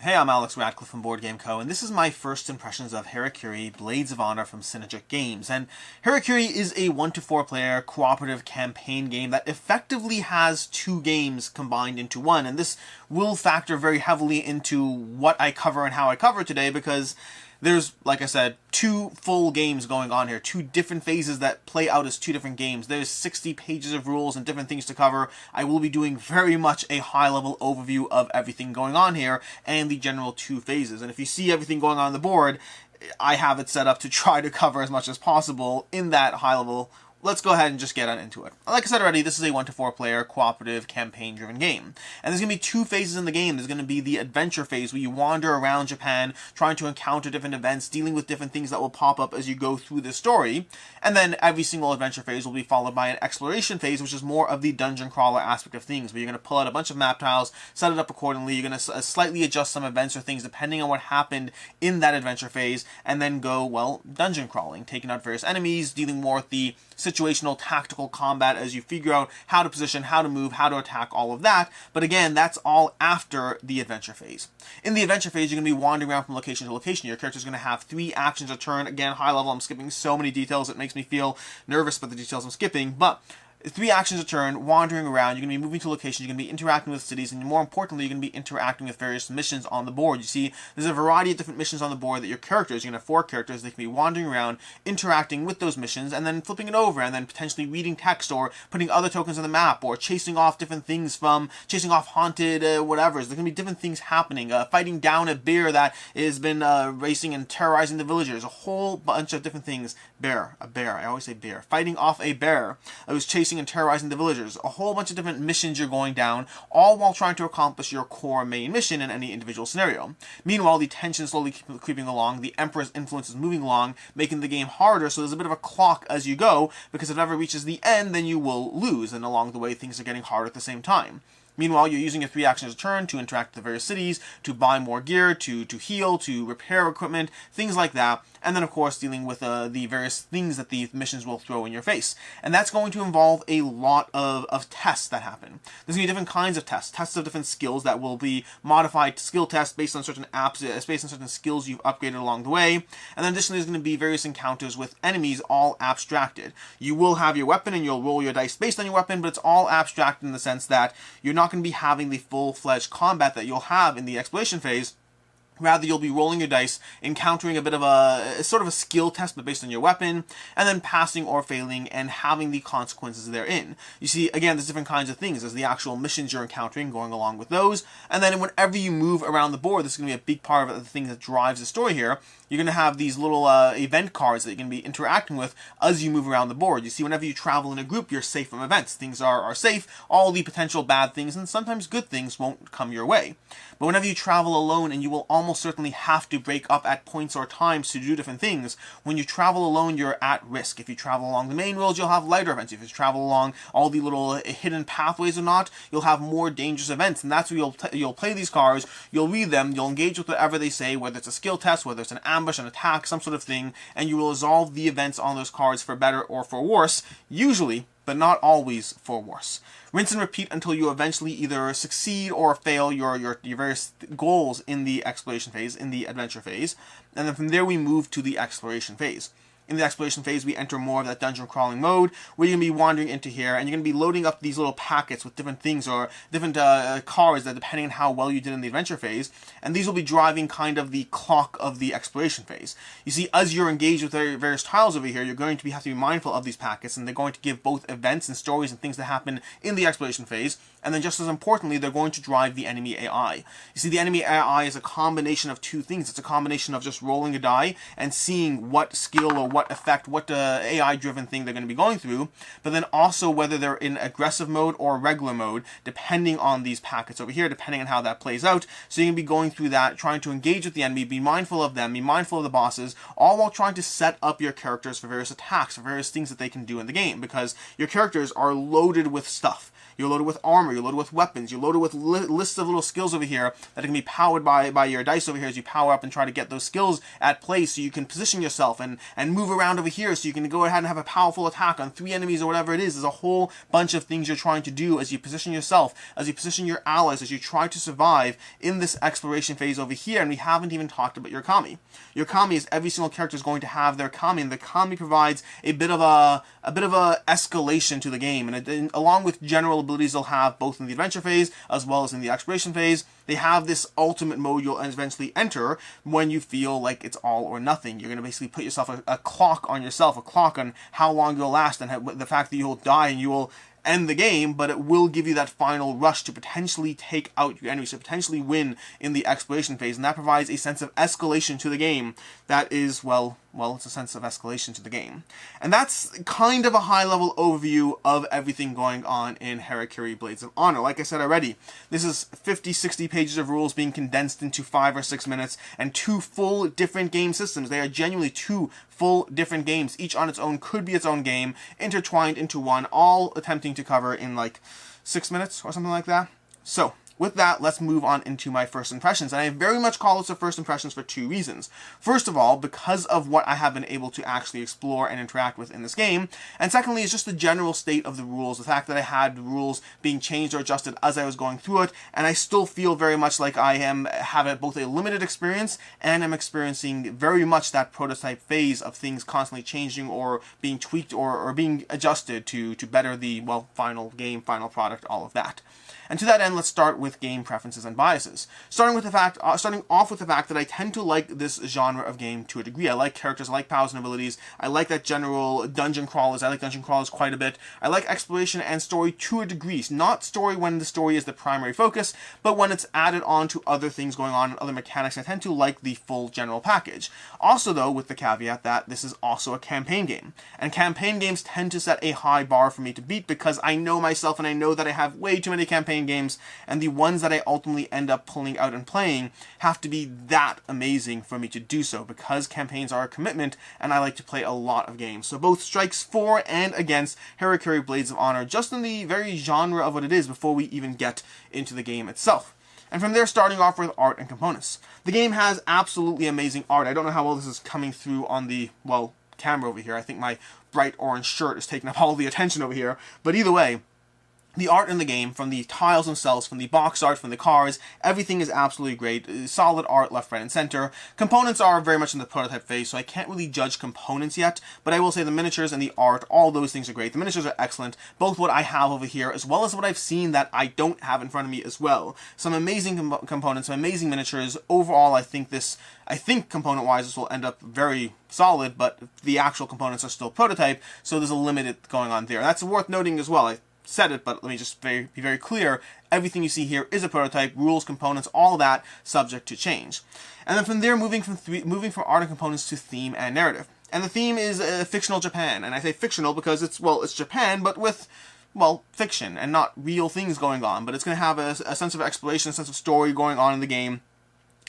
Hey, I'm Alex Radcliffe from Board Game Co., and this is my first impressions of Harakiri, Blades of Honor from Synergic Games. And Harakiri is a 1 to 4 player cooperative campaign game that effectively has two games combined into one, and this will factor very heavily into what I cover and how I cover today, because there's, like I said, two full games going on here, two different phases that play out as two different games. There's 60 pages of rules and different things to cover. I will be doing very much a high-level overview of everything going on here and the general two phases. And if you see everything going on the board, I have it set up to try to cover as much as possible in that high-level. Let's go ahead and just get on into it. Like I said already, this is a 1 to 4 player cooperative campaign-driven game. And there's going to be two phases in the game. There's going to be the adventure phase, where you wander around Japan, trying to encounter different events, dealing with different things that will pop up as you go through the story. And then every single adventure phase will be followed by an exploration phase, which is more of the dungeon crawler aspect of things, where you're going to pull out a bunch of map tiles, set it up accordingly, you're going to slightly adjust some events or things depending on what happened in that adventure phase, and then go, well, dungeon crawling, taking out various enemies, dealing more with the situational tactical combat as you figure out how to position, how to move, how to attack, all of that. But again, that's all after the adventure phase. In the adventure phase, you're going to be wandering around from location to location. Your character's going to have 3 actions a turn. Again, high level, I'm skipping so many details, it makes me feel nervous about the details I'm skipping, but 3 actions a turn, wandering around. You're going to be moving to locations, you're going to be interacting with cities, and more importantly, you're going to be interacting with various missions on the board. You see, there's a variety of different missions on the board that your characters, you're going to have 4 characters, they can be wandering around, interacting with those missions, and then flipping it over, and then potentially reading text, or putting other tokens on the map, or chasing off different things from, chasing off haunted whatever. There's going to be different things happening, fighting down a bear that has been racing and terrorizing the villagers, a whole bunch of different things. A bear, I always say bear. Fighting off a bear who's chasing and terrorizing the villagers. A whole bunch of different missions you're going down, all while trying to accomplish your core main mission in any individual scenario. Meanwhile, the tension is slowly creeping along, the Emperor's influence is moving along, making the game harder, so there's a bit of a clock as you go, because if it ever reaches the end, then you will lose, and along the way, things are getting harder at the same time. Meanwhile, you're using your 3 actions a turn to interact with the various cities, to buy more gear, to heal, to repair equipment, things like that. And then, of course, dealing with the various things that the missions will throw in your face. And that's going to involve a lot of tests that happen. There's going to be different kinds of tests of different skills that will be modified skill tests based on certain apps, based on certain skills you've upgraded along the way. And then additionally, there's going to be various encounters with enemies, all abstracted. You will have your weapon and you'll roll your dice based on your weapon, but it's all abstracted in the sense that you're not going to be having the full-fledged combat that you'll have in the exploration phase. Rather, you'll be rolling your dice, encountering a bit of a sort of a skill test, but based on your weapon, and then passing or failing and having the consequences therein. You see, again, there's different kinds of things. There's the actual missions you're encountering, going along with those, and then whenever you move around the board, this is going to be a big part of the thing that drives the story here. You're going to have these little event cards that you're going to be interacting with as you move around the board. You see, whenever you travel in a group, you're safe from events. Things are safe. All the potential bad things and sometimes good things won't come your way. But whenever you travel alone, and you will almost certainly have to break up at points or times to do different things, when you travel alone, you're at risk. If you travel along the main roads, you'll have lighter events. If you travel along all the little hidden pathways or not, you'll have more dangerous events. And that's where you'll play these cards, you'll read them, you'll engage with whatever they say, whether it's a skill test, whether it's an ambush, an attack, some sort of thing, and you will resolve the events on those cards for better or for worse, usually, but not always, for worse. Rinse and repeat until you eventually either succeed or fail your various goals in the exploration phase, in the adventure phase, and then from there we move to the exploration phase. In the exploration phase, we enter more of that dungeon crawling mode, where you're going to be wandering into here, and you're going to be loading up these little packets with different things, or different cards, that depending on how well you did in the adventure phase, and these will be driving kind of the clock of the exploration phase. You see, as you're engaged with various tiles over here, you're going to have to be mindful of these packets, and they're going to give both events and stories and things that happen in the exploration phase, and then just as importantly, they're going to drive the enemy AI. You see, the enemy AI is a combination of two things. It's a combination of just rolling a die and seeing what skill or what effect, what AI-driven thing they're going to be going through, but then also whether they're in aggressive mode or regular mode, depending on these packets over here, depending on how that plays out. So you're going to be going through that, trying to engage with the enemy, be mindful of them, be mindful of the bosses, all while trying to set up your characters for various attacks, for various things that they can do in the game, because your characters are loaded with stuff. You're loaded with armor, you're loaded with weapons, you're loaded with lists of little skills over here that can be powered by your dice over here as you power up and try to get those skills at play so you can position yourself and move move around over here so you can go ahead and have a powerful attack on 3 enemies or whatever it is. There's a whole bunch of things you're trying to do as you position yourself, as you position your allies, as you try to survive in this exploration phase over here. And we haven't even talked about your kami. Your kami is every single character is going to have their kami, and the kami provides a bit of a escalation to the game. And along with general abilities they'll have both in the adventure phase as well as in the exploration phase, they have this ultimate mode you'll eventually enter when you feel like it's all or nothing. You're going to basically put yourself a clock on yourself, a clock on how long you'll last, and the fact that you'll die and you will end the game, but it will give you that final rush to potentially take out your enemies, to potentially win in the exploration phase, and that provides a sense of escalation to the game that is, well, it's a sense of escalation to the game. And that's kind of a high-level overview of everything going on in Harakiri Blades of Honor. Like I said already, this is 50, 60 pages of rules being condensed into 5 or 6 minutes, and 2 full different game systems. They are genuinely 2 full different games. Each on its own could be its own game, intertwined into one, all attempting to cover in like 6 minutes or something like that. So, with that, let's move on into my first impressions. And I very much call this a first impressions for 2 reasons. First of all, because of what I have been able to actually explore and interact with in this game. And secondly, is just the general state of the rules. The fact that I had the rules being changed or adjusted as I was going through it. And I still feel very much like I have both a limited experience and I'm experiencing very much that prototype phase of things constantly changing or being tweaked or being adjusted to better the, well, final game, final product, all of that. And to that end, let's start with game preferences and biases. Starting off with the fact that I tend to like this genre of game to a degree. I like characters, I like powers and abilities. I like that general dungeon crawlers. I like dungeon crawlers quite a bit. I like exploration and story to a degree. Not story when the story is the primary focus, but when it's added on to other things going on and other mechanics. I tend to like the full general package. Also, though, with the caveat that this is also a campaign game. And campaign games tend to set a high bar for me to beat because I know myself and I know that I have way too many campaign games, and the ones that I ultimately end up pulling out and playing have to be that amazing for me to do so, because campaigns are a commitment and I like to play a lot of games. So both strikes for and against Harakiri Blades of Honor, just in the very genre of what it is before we even get into the game itself. And from there, starting off with art and components. The game has absolutely amazing art. I don't know how well this is coming through on the, well, camera over here. I think my bright orange shirt is taking up all the attention over here. But either way, the art in the game, from the tiles themselves, from the box art, from the cars, everything is absolutely great. Solid art left, right, and center. Components are very much in the prototype phase, so I can't really judge components yet, but I will say the miniatures and the art, all those things are great. The miniatures are excellent, both what I have over here, as well as what I've seen that I don't have in front of me as well. Some amazing components, some amazing miniatures. Overall, I think component-wise, this will end up very solid, but the actual components are still prototype, so there's a limit going on there. And that's worth noting as well. I said it, but let me just be very clear. Everything you see here is a prototype, rules, components, all that subject to change. And then from there, moving from art and components to theme and narrative. And the theme is fictional Japan, and I say fictional because it's Japan, but with, well, fiction and not real things going on. But it's going to have a sense of exploration, a sense of story going on in the game.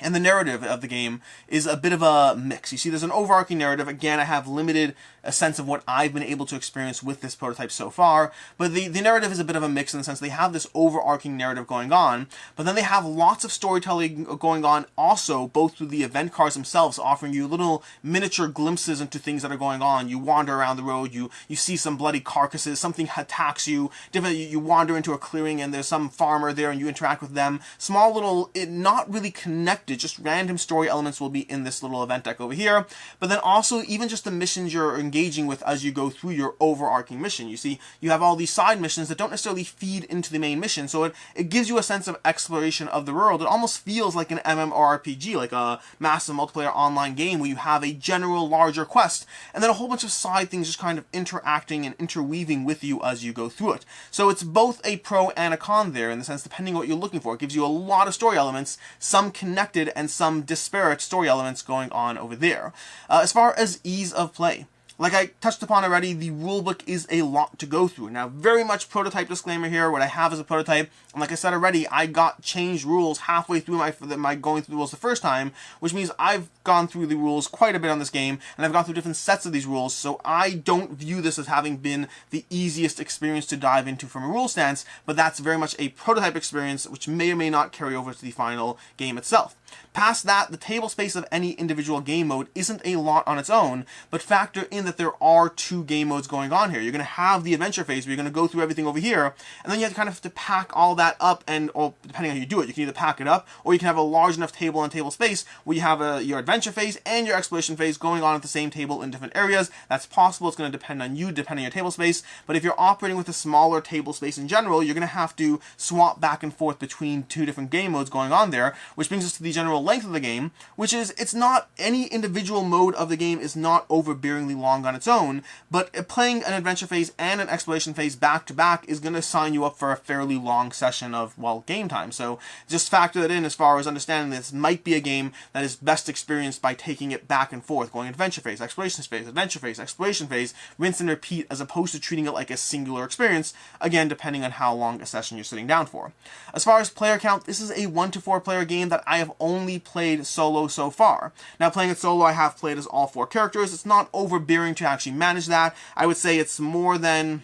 And the narrative of the game is a bit of a mix. You see, there's an overarching narrative. Again, I have limited a sense of what I've been able to experience with this prototype so far, but the narrative is a bit of a mix in the sense they have this overarching narrative going on, but then they have lots of storytelling going on also, both through the event cards themselves, offering you little miniature glimpses into things that are going on. You wander around the road, you see some bloody carcasses, something attacks you, you wander into a clearing and there's some farmer there and you interact with them. Small little, not really connected, just random story elements will be in this little event deck over here, but then also even just the missions you're engaging with as you go through your overarching mission. You see, you have all these side missions that don't necessarily feed into the main mission, so it gives you a sense of exploration of the world. It almost feels like an MMORPG, like a massive multiplayer online game where you have a general larger quest, and then a whole bunch of side things just kind of interacting and interweaving with you as you go through it. So it's both a pro and a con there, in the sense, depending on what you're looking for. It gives you a lot of story elements, some connected and some disparate story elements going on over there. As far as ease of play, Like I touched upon already, the rulebook is a lot to go through. Now, very much prototype disclaimer here. What I have is a prototype, and like I said already, I got changed rules halfway through my going through the rules the first time, which means I've gone through the rules quite a bit on this game, and I've gone through different sets of these rules, so I don't view this as having been the easiest experience to dive into from a rule stance, but that's very much a prototype experience, which may or may not carry over to the final game itself. Past that, the table space of any individual game mode isn't a lot on its own, but factor in that there are 2 game modes going on here. You're going to have the adventure phase where you're going to go through everything over here, and then you have to kind of pack all that up, or depending on how you do it, you can either pack it up, or you can have a large enough table and table space where you have your adventure phase and your exploration phase going on at the same table in different areas. That's possible. It's going to depend on you, depending on your table space, but if you're operating with a smaller table space in general, you're going to have to swap back and forth between 2 different game modes going on there, which brings us to the general length of the game, which is, it's not, any individual mode of the game is not overbearingly long on its own, but playing an adventure phase and an exploration phase back to back is going to sign you up for a fairly long session of, well, game time. So just factor that in as far as understanding this might be a game that is best experienced by taking it back and forth, going adventure phase, exploration phase, adventure phase, exploration phase, rinse and repeat, as opposed to treating it like a singular experience, again, depending on how long a session you're sitting down for. As far as player count, this is a 1 to 4 player game that I have only played solo so far. Now, playing it solo, I have played as all 4 characters. It's not overbearing to actually manage that. I would say it's more than...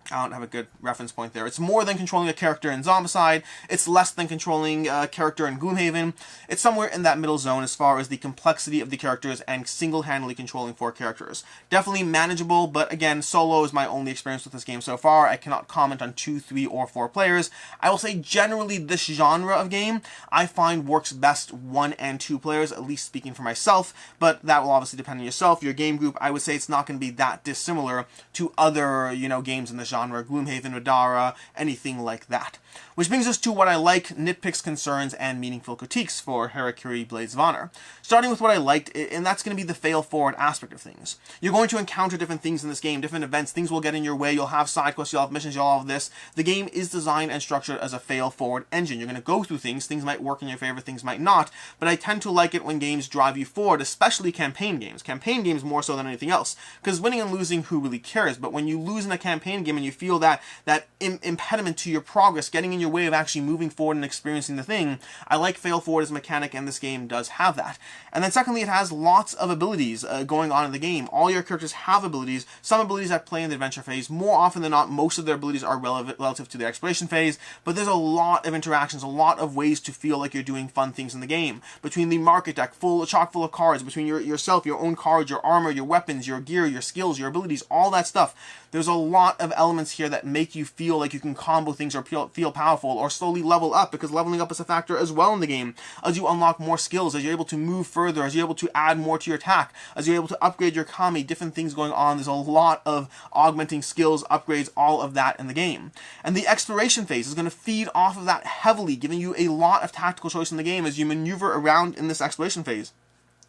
I don't have a good reference point there. It's more than controlling a character in Zombicide. It's less than controlling a character in Gloomhaven. It's somewhere in that middle zone as far as the complexity of the characters and single-handedly controlling 4 characters. Definitely manageable, but again, solo is my only experience with this game so far. I cannot comment on 2, 3, or 4 players. I will say generally this genre of game I find works best 1 and 2 players, at least speaking for myself, but that will obviously depend on yourself, your game group. I would say it's not going to be that dissimilar to other, games in the genre. Gloomhaven, Udara, anything like that. Which brings us to what I like, nitpicks, concerns, and meaningful critiques for Harakiri Blades of Honor. Starting with what I liked, and that's going to be the fail-forward aspect of things. You're going to encounter different things in this game, different events, things will get in your way, you'll have side quests, you'll have missions, you'll have this. The game is designed and structured as a fail-forward engine. You're going to go through things might work in your favor, things might not, but I tend to like it when games drive you forward, especially campaign games. Campaign games more so than anything else, because winning and losing, who really cares? But when you lose in a campaign game and you feel that impediment to your progress, getting in your way of actually moving forward and experiencing the thing, I like fail forward as a mechanic, and this game does have that. And then secondly, it has lots of abilities going on in the game. All your characters have abilities, some abilities that play in the adventure phase. More often than not, most of their abilities are relative to the exploration phase, but there's a lot of interactions, a lot of ways to feel like you're doing fun things in the game. Between the market deck, chock full of cards, between yourself, your own cards, your armor, your weapons, your gear, your skills, your abilities, all that stuff. There's a lot of elements here that make you feel like you can combo things or feel powerful or slowly level up, because leveling up is a factor as well in the game. As you unlock more skills, as you're able to move further, as you're able to add more to your attack, as you're able to upgrade your kami, different things going on. There's a lot of augmenting skills, upgrades, all of that in the game. And the exploration phase is going to feed off of that heavily, giving you a lot of tactical choice in the game as you maneuver around in this exploration phase.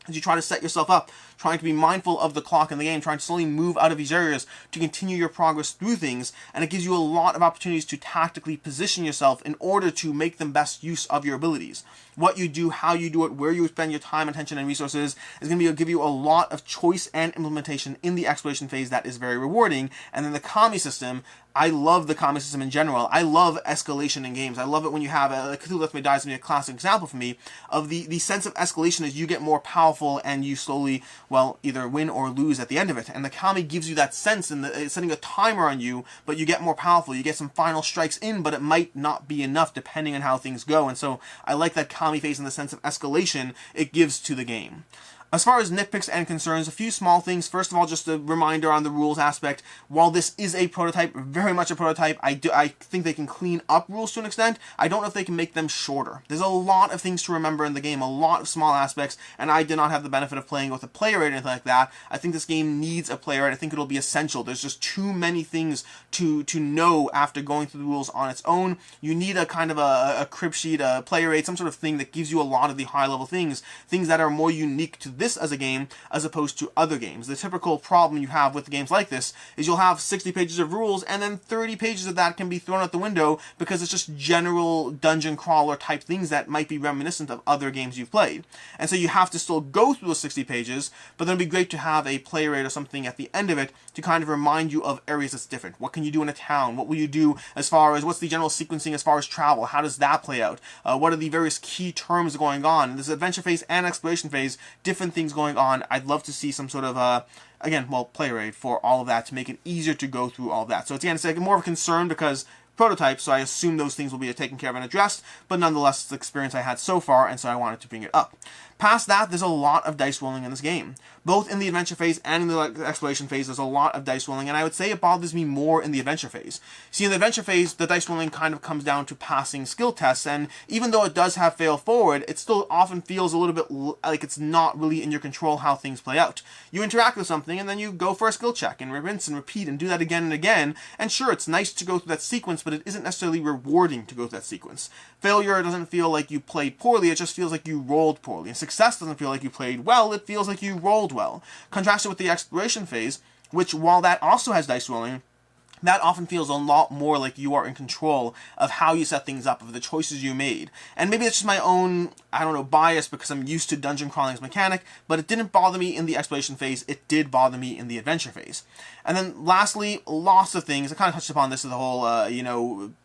As you try to set yourself up, trying to be mindful of the clock in the game, trying to slowly move out of these areas to continue your progress through things, and it gives you a lot of opportunities to tactically position yourself in order to make the best use of your abilities. What you do, how you do it, where you spend your time, attention, and resources is going to give you a lot of choice and implementation in the exploration phase that is very rewarding. And then the kami system, I love the kami system in general. I love escalation in games. I love it when you have Cthulhu Left Me Die is going to be a classic example for me of the sense of escalation as you get more powerful and you slowly, well, either win or lose at the end of it. And the kami gives you that sense, and it's setting a timer on you, but you get more powerful. You get some final strikes in, but it might not be enough depending on how things go. And so I like that kami phase in the sense of escalation it gives to the game. As far as nitpicks and concerns, a few small things. First of all, just a reminder on the rules aspect. While this is a prototype, very much a prototype, I think they can clean up rules to an extent. I don't know if they can make them shorter. There's a lot of things to remember in the game, a lot of small aspects, and I did not have the benefit of playing with a player rate or anything like that. I think this game needs a player rate. I think it'll be essential. There's just too many things to know after going through the rules on its own. You need a kind of a crib sheet, a player rate, some sort of thing that gives you a lot of the high-level things that are more unique to this as a game as opposed to other games. The typical problem you have with games like this is you'll have 60 pages of rules and then 30 pages of that can be thrown out the window because it's just general dungeon crawler type things that might be reminiscent of other games you've played. And so you have to still go through those 60 pages, but then it'd be great to have a player rate or something at the end of it to kind of remind you of areas that's different. What can you do in a town? What will you do as far as what's the general sequencing as far as travel? How does that play out? What are the various key terms going on? This adventure phase and exploration phase, different things going on. I'd love to see some sort of again, player aid for all of that to make it easier to go through all of that. So it's like more of a concern because prototype, so I assume those things will be taken care of and addressed, but nonetheless, it's the experience I had so far, and so I wanted to bring it up. Past that, there's a lot of dice rolling in this game. Both in the adventure phase and in the exploration phase, there's a lot of dice rolling, and I would say it bothers me more in the adventure phase. See, in the adventure phase, the dice rolling kind of comes down to passing skill tests, and even though it does have fail forward, it still often feels a little bit like it's not really in your control how things play out. You interact with something, and then you go for a skill check, and rinse and repeat, and do that again and again, and sure, it's nice to go through that sequence, but it isn't necessarily rewarding to go through that sequence. Failure doesn't feel like you played poorly, it just feels like you rolled poorly. And success doesn't feel like you played well, it feels like you rolled well. Contrasted with the exploration phase, which while that also has dice rolling, that often feels a lot more like you are in control of how you set things up, of the choices you made. And maybe it's just my own, bias because I'm used to dungeon crawling as a mechanic, but it didn't bother me in the exploration phase, it did bother me in the adventure phase. And then lastly, lots of things, I kind of touched upon this in the whole,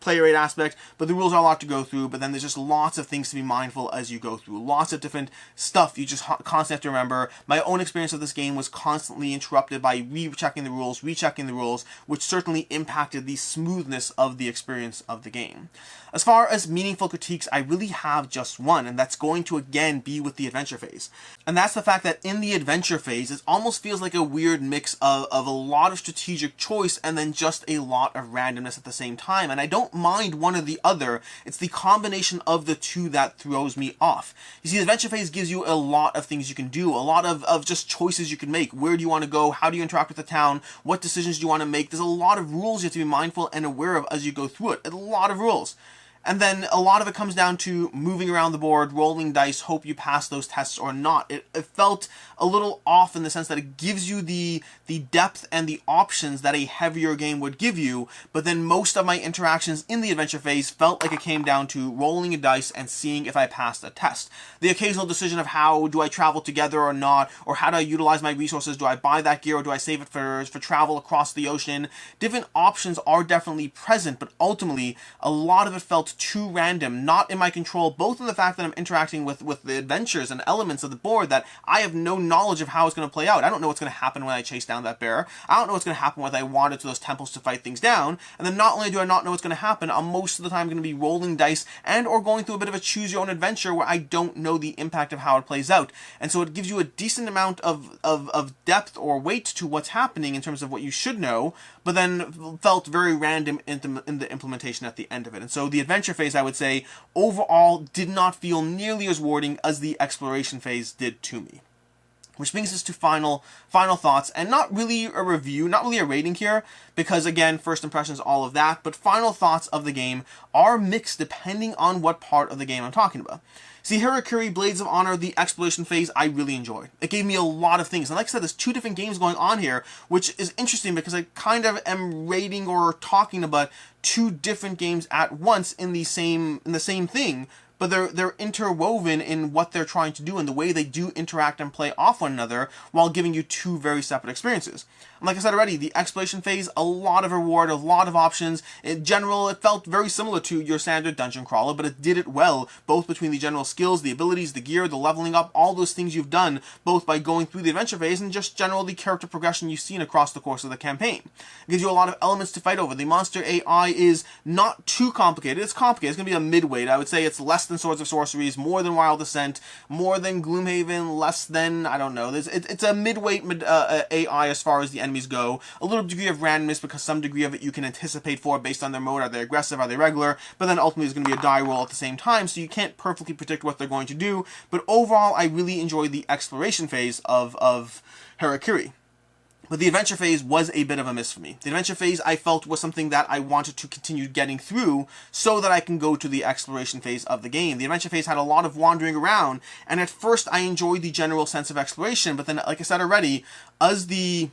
player rate aspect, but the rules are a lot to go through, but then there's just lots of things to be mindful as you go through. Lots of different stuff you just constantly have to remember. My own experience of this game was constantly interrupted by rechecking the rules, which certainly impacted the smoothness of the experience of the game. As far as meaningful critiques, I really have just one, and that's going to again be with the adventure phase. And that's the fact that in the adventure phase, it almost feels like a weird mix of a lot of strategic choice and then just a lot of randomness at the same time. And I don't mind one or the other, it's the combination of the two that throws me off. You see, the adventure phase gives you a lot of things you can do, a lot of just choices you can make. Where do you want to go? How do you interact with the town? What decisions do you want to make? There's a lot of rules you have to be mindful and aware of as you go through it. A lot of rules. And then a lot of it comes down to moving around the board, rolling dice, hope you pass those tests or not. It felt a little off in the sense that it gives you the depth and the options that a heavier game would give you, but then most of my interactions in the adventure phase felt like it came down to rolling a dice and seeing if I passed a test. The occasional decision of how do I travel together or not, or how do I utilize my resources, do I buy that gear or do I save it for travel across the ocean? Different options are definitely present, but ultimately a lot of it felt too random, not in my control, both in the fact that I'm interacting with the adventures and elements of the board that I have no knowledge of how it's going to play out. I don't know what's going to happen when I chase down that bear. I don't know what's going to happen when I wander to those temples to fight things down. And then not only do I not know what's going to happen, I'm most of the time going to be rolling dice and or going through a bit of a choose your own adventure where I don't know the impact of how it plays out. And so it gives you a decent amount of depth or weight to what's happening in terms of what you should know, but then felt very random in the implementation at the end of it. And so the adventure phase, I would say, overall did not feel nearly as rewarding as the exploration phase did to me. Which brings us to final thoughts, and not really a review, not really a rating here, because again, first impressions, all of that, but final thoughts of the game are mixed depending on what part of the game I'm talking about. See, Harakiri, Blades of Honor, the exploration phase, I really enjoyed. It gave me a lot of things, and like I said, there's two different games going on here, which is interesting because I kind of am rating or talking about two different games at once in the same thing, but they're interwoven in what they're trying to do and the way they do interact and play off one another while giving you two very separate experiences. And like I said already, the exploration phase, a lot of reward, a lot of options. In general, it felt very similar to your standard dungeon crawler, but it did it well, both between the general skills, the abilities, the gear, the leveling up, all those things you've done, both by going through the adventure phase and just general the character progression you've seen across the course of the campaign. It gives you a lot of elements to fight over. The monster AI is not too complicated. It's complicated. It's going to be a midweight. I would say it's less than Swords of Sorceries, more than Wild Descent, more than Gloomhaven, less than, I don't know. It's a midweight AI as far as the enemies go. A little degree of randomness because some degree of it you can anticipate for based on their mode. Are they aggressive? Are they regular? But then ultimately there's going to be a die roll at the same time, so you can't perfectly predict what they're going to do. But overall, I really enjoyed the exploration phase of Harakiri. But the adventure phase was a bit of a miss for me. The adventure phase, I felt, was something that I wanted to continue getting through so that I can go to the exploration phase of the game. The adventure phase had a lot of wandering around, and at first I enjoyed the general sense of exploration, but then, like I said already, as the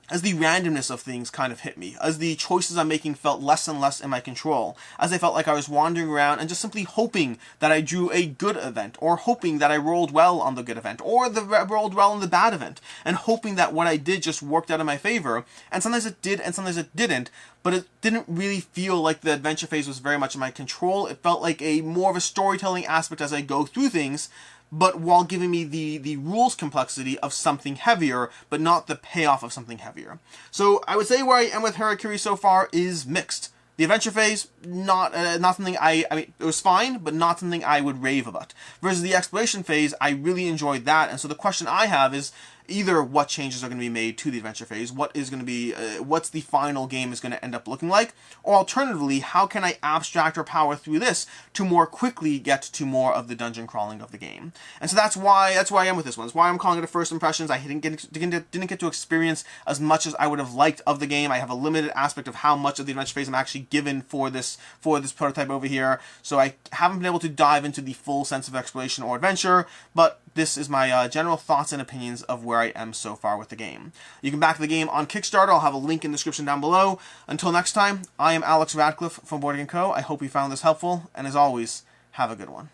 randomness of things kind of hit me, as the choices I'm making felt less and less in my control, as I felt like I was wandering around and just simply hoping that I drew a good event, or hoping that I rolled well on the good event, or rolled well on the bad event, and hoping that what I did just worked out in my favor, and sometimes it did and sometimes it didn't, but it didn't really feel like the adventure phase was very much in my control. It felt like more of a storytelling aspect as I go through things, but while giving me the rules complexity of something heavier, but not the payoff of something heavier. So I would say where I am with Harakiri so far is mixed. The adventure phase, not something I mean, it was fine, but not something I would rave about. Versus the exploration phase, I really enjoyed that, and so the question I have is, either what changes are going to be made to the adventure phase, what is going to be, what's the final game is going to end up looking like, or alternatively, how can I abstract or power through this to more quickly get to more of the dungeon crawling of the game. And so that's why I am with this one. That's why I'm calling it a first impressions. I didn't get to experience as much as I would have liked of the game. I have a limited aspect of how much of the adventure phase I'm actually given for this prototype over here, so I haven't been able to dive into the full sense of exploration or adventure, but this is my general thoughts and opinions of where I am so far with the game. You can back the game on Kickstarter. I'll have a link in the description down below. Until next time, I am Alex Radcliffe from Board Game Co. I hope you found this helpful, and as always, have a good one.